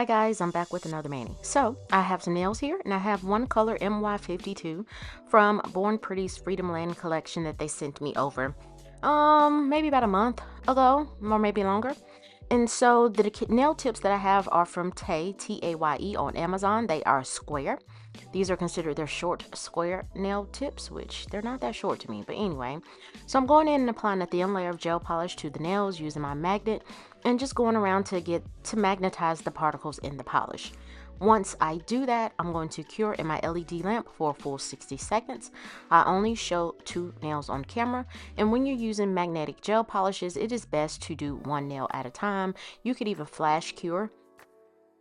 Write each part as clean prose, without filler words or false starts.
Hi guys, I'm back with another mani. So I have some nails here, and I have one color 𝑀Y52 from Born Pretty's Freedom Land collection that they sent me over maybe about a month ago, or maybe longer. And so the nail tips that I have are from �ＴAYE, T-A-Y-E, on Amazon. They are square. These are considered their short square nail tips, which they're not that short to me, but anyway. So I'm going in and applying a thin layer of gel polish to the nails using my magnet and just going around to magnetize the particles in the polish. Once I do that, I'm going to cure in my LED lamp for a full 60 seconds. I only show 2 nails on camera, and when you're using magnetic gel polishes, it is best to do 1 nail at a time. You could even flash cure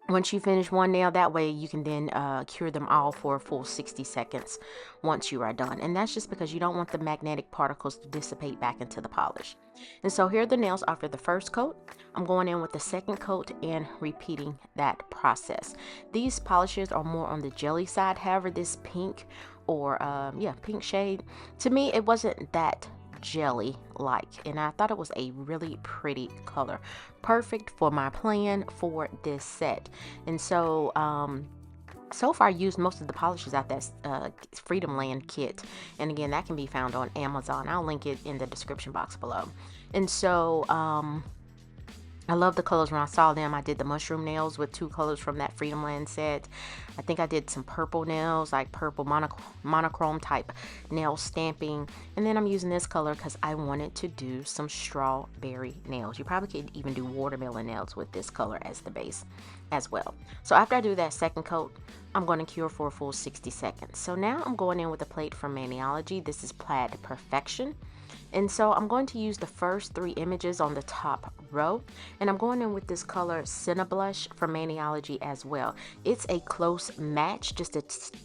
once you finish 1 nail. That way you can then cure them all for a full 60 seconds once you are done. And that's just because you don't want the magnetic particles to dissipate back into the polish. And so here are the nails after the first coat. I'm going in with the second coat and repeating that process. These polishes are more on the jelly side. However, this pink or pink shade, to me it wasn't that jelly like, and I thought it was a really pretty color, perfect for my plan for this set. And so so far I used most of the polishes out that Freedom Land kit, and again that can be found on Amazon. I'll link it in the description box below. And so I love the colors. When I saw them, I did the mushroom nails with 2 colors from that Freedom Land set. I think I did some purple nails, like purple monochrome type nail stamping. And then I'm using this color because I wanted to do some strawberry nails. You probably could even do watermelon nails with this color as the base as well. So after I do that second coat, I'm going to cure for a full 60 seconds. So now I'm going in with a plate from 𝑀𝒊𝒔𝒉. This is Plaid Perfection. And so I'm going to use the first 3 images on the top row, and I'm going in with this color Cineblush from 𝑀𝒊𝒔𝒉 as well. It's a close match, just a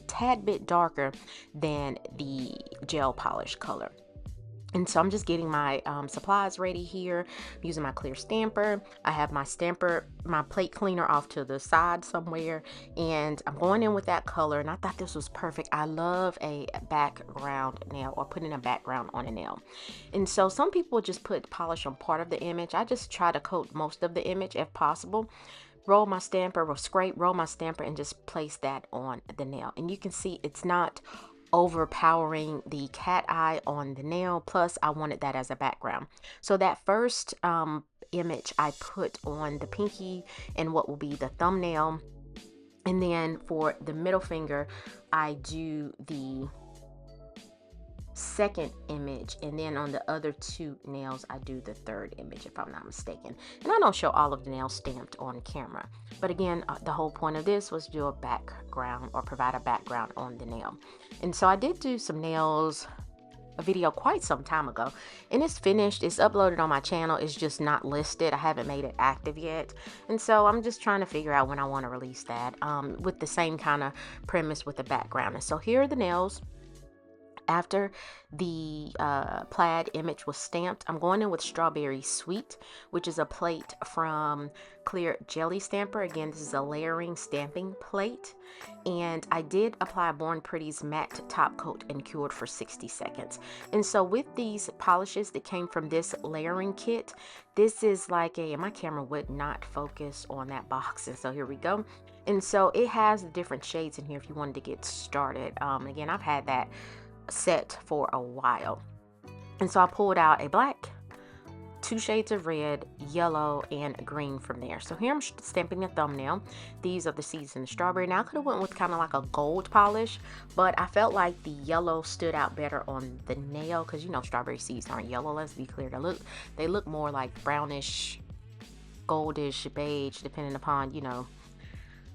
tad bit darker than the gel polish color. And so I'm just getting my supplies ready here. I'm using my clear stamper. I have my plate cleaner off to the side somewhere, and I'm going in with that color, and I thought this was perfect. I love a background nail, or putting a background on a nail. And so some people just put polish on part of the image. I just try to coat most of the image if possible. Roll my stamper, or roll my stamper, and just place that on the nail. And you can see it's not overpowering the cat eye on the nail, plus I wanted that as a background. So that first image I put on the pinky and what will be the thumbnail, and then for the middle finger I do the second image, and then on the other 2 nails I do the third image, if I'm not mistaken. And I don't show all of the nails stamped on camera, but again the whole point of this was to do a background, or provide a background on the nail. And so I did do some nails, a video quite some time ago, and it's finished. It's uploaded on my channel. It's just not listed. I haven't made it active yet, and so I'm just trying to figure out when I want to release that with the same kind of premise with the background. And so here are the nails after the plaid image was stamped. I'm going in with Strawberry Sweet, which is a plate from Clear Jelly Stamper. Again, this is a layering stamping plate, and I did apply Born Pretty's matte top coat and cured for 60 seconds. And so with these polishes that came from this layering kit, this is like my camera would not focus on that box, and so here we go. And so it has the different shades in here if you wanted to get started. Again, I've had that set for a while, and so I pulled out a black, 2 shades of red, yellow, and green from there. So here I'm stamping the thumbnail. These are the seeds in the strawberry. Now I could have went with kind of like a gold polish, but I felt like the yellow stood out better on the nail, because you know strawberry seeds aren't yellow, let's be clear. They look more like brownish, goldish, beige, depending upon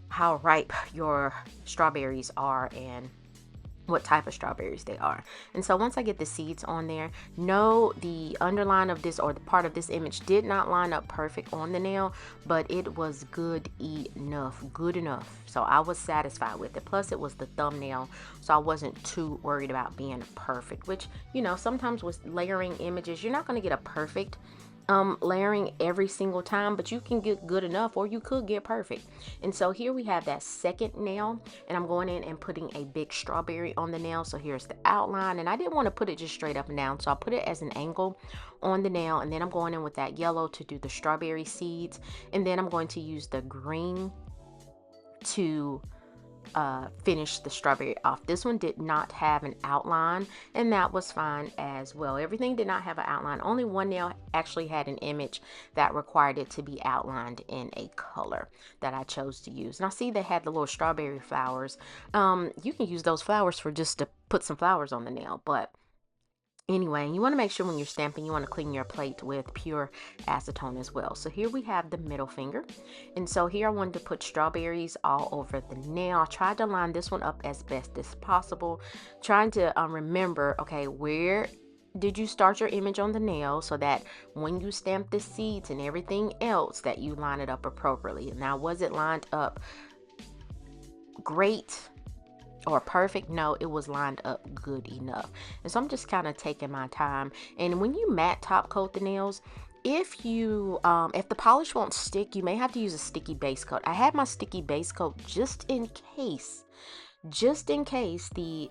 how ripe your strawberries are and what type of strawberries they are. And so once I get the seeds on there, no, the underline of this, or the part of this image, did not line up perfect on the nail, but it was good enough. So I was satisfied with it. Plus it was the thumbnail, so I wasn't too worried about being perfect, which sometimes with layering images you're not going to get a perfect layering every single time, but you can get good enough, or you could get perfect. And so here we have that second nail, and I'm going in and putting a big strawberry on the nail. So here's the outline, and I didn't want to put it just straight up and down, so I put it as an angle on the nail, and then I'm going in with that yellow to do the strawberry seeds, and then I'm going to use the green to finish the strawberry off. This one did not have an outline, and that was fine as well. Everything did not have an outline. Only one nail actually had an image that required it to be outlined in a color that I chose to use. And I see they had the little strawberry flowers. You can use those flowers for just to put some flowers on the nail, but anyway, you want to make sure when you're stamping, you want to clean your plate with pure acetone as well. So here we have the middle finger. And so here I wanted to put strawberries all over the nail. I tried to line this one up as best as possible, trying to remember, okay, where did you start your image on the nail so that when you stamp the seeds and everything else that you line it up appropriately. Now, was it lined up great or perfect? No, it was lined up good enough. And so I'm just kind of taking my time. And when you matte top coat the nails, if you if the polish won't stick, you may have to use a sticky base coat. I had my sticky base coat just in case the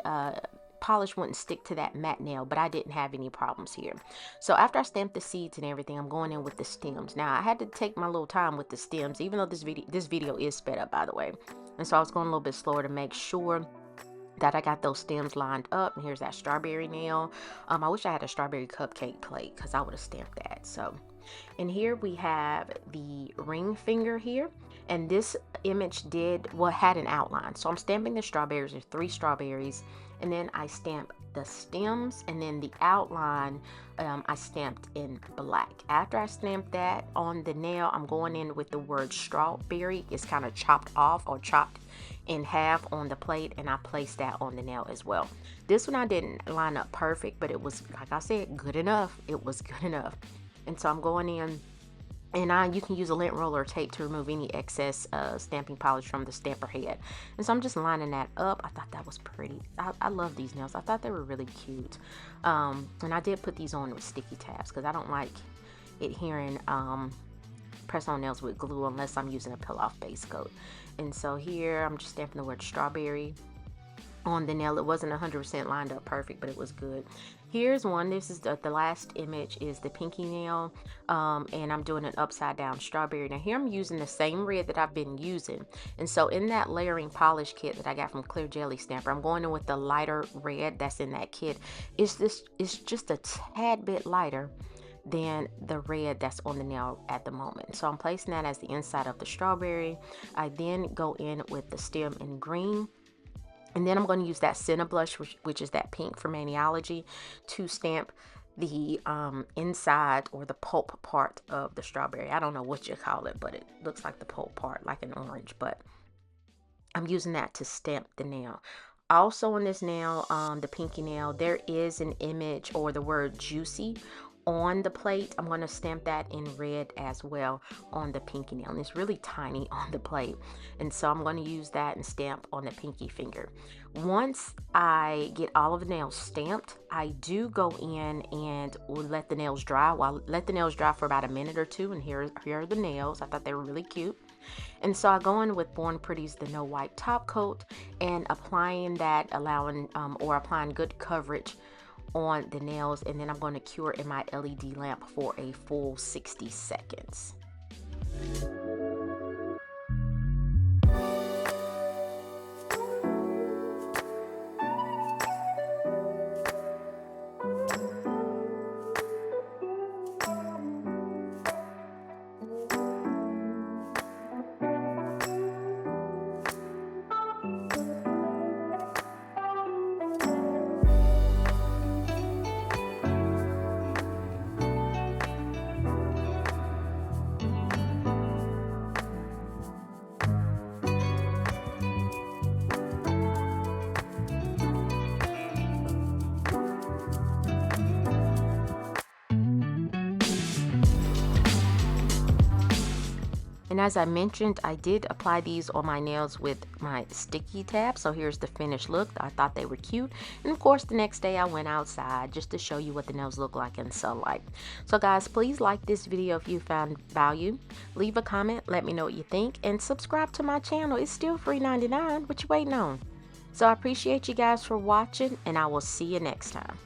polish wouldn't stick to that matte nail, but I didn't have any problems here. So after I stamped the seeds and everything, I'm going in with the stems. Now I had to take my little time with the stems, even though this video is sped up, by the way. And so I was going a little bit slower to make sure that I got those stems lined up. And here's that strawberry nail. I wish I had a strawberry cupcake plate because I would have stamped that. So, and here we have the ring finger here. And this image had an outline. So I'm stamping the strawberries. There's 3 strawberries. And then I stamp the stems, and then the outline I stamped in black. After I stamped that on the nail, I'm going in with the word strawberry. It's kind of chopped off or chopped in half on the plate, and I placed that on the nail as well. This one I didn't line up perfect, but it was, like I said, good enough. It was good enough. And so I'm going in, and you can use a lint roller or tape to remove any excess stamping polish from the stamper head. And so I'm just lining that up. I thought that was pretty. I love these nails. I thought they were really cute. And I did put these on with sticky tabs because I don't like adhering press-on nails with glue unless I'm using a peel-off base coat. And so here I'm just stamping the word strawberry on the nail. It wasn't 100% lined up perfect, but it was good. Here's one. This is the last image is the pinky nail, and I'm doing an upside down strawberry. Now here I'm using the same red that I've been using, and so in that layering polish kit that I got from Clear Jelly Stamper, I'm going in with the lighter red that's in that kit. It's just a tad bit lighter than the red that's on the nail at the moment. So I'm placing that as the inside of the strawberry. I then go in with the stem in green. And then I'm going to use that Senna blush, which is that pink from Maniology, to stamp the inside or the pulp part of the strawberry. I don't know what you call it, but it looks like the pulp part, like an orange. But I'm using that to stamp the nail. Also on this nail, the pinky nail, there is an image or the word juicy on the plate. I'm going to stamp that in red as well on the pinky nail, and it's really tiny on the plate, and so I'm going to use that and stamp on the pinky finger. Once I get all of the nails stamped, I do go in and let the nails dry. Let the nails dry for about a minute or two, and here are the nails. I thought they were really cute. And so I go in with Born Pretty's the No Wipe Top Coat and applying that, applying good coverage on the nails, and then I'm going to cure in my LED lamp for a full 60 seconds. And as I mentioned, I did apply these on my nails with my sticky tab. So here's the finished look. I thought they were cute. And of course, the next day I went outside just to show you what the nails look like in sunlight. So guys, please like this video if you found value. Leave a comment, let me know what you think, and subscribe to my channel. It's still free $99. What you waiting on? So I appreciate you guys for watching, and I will see you next time.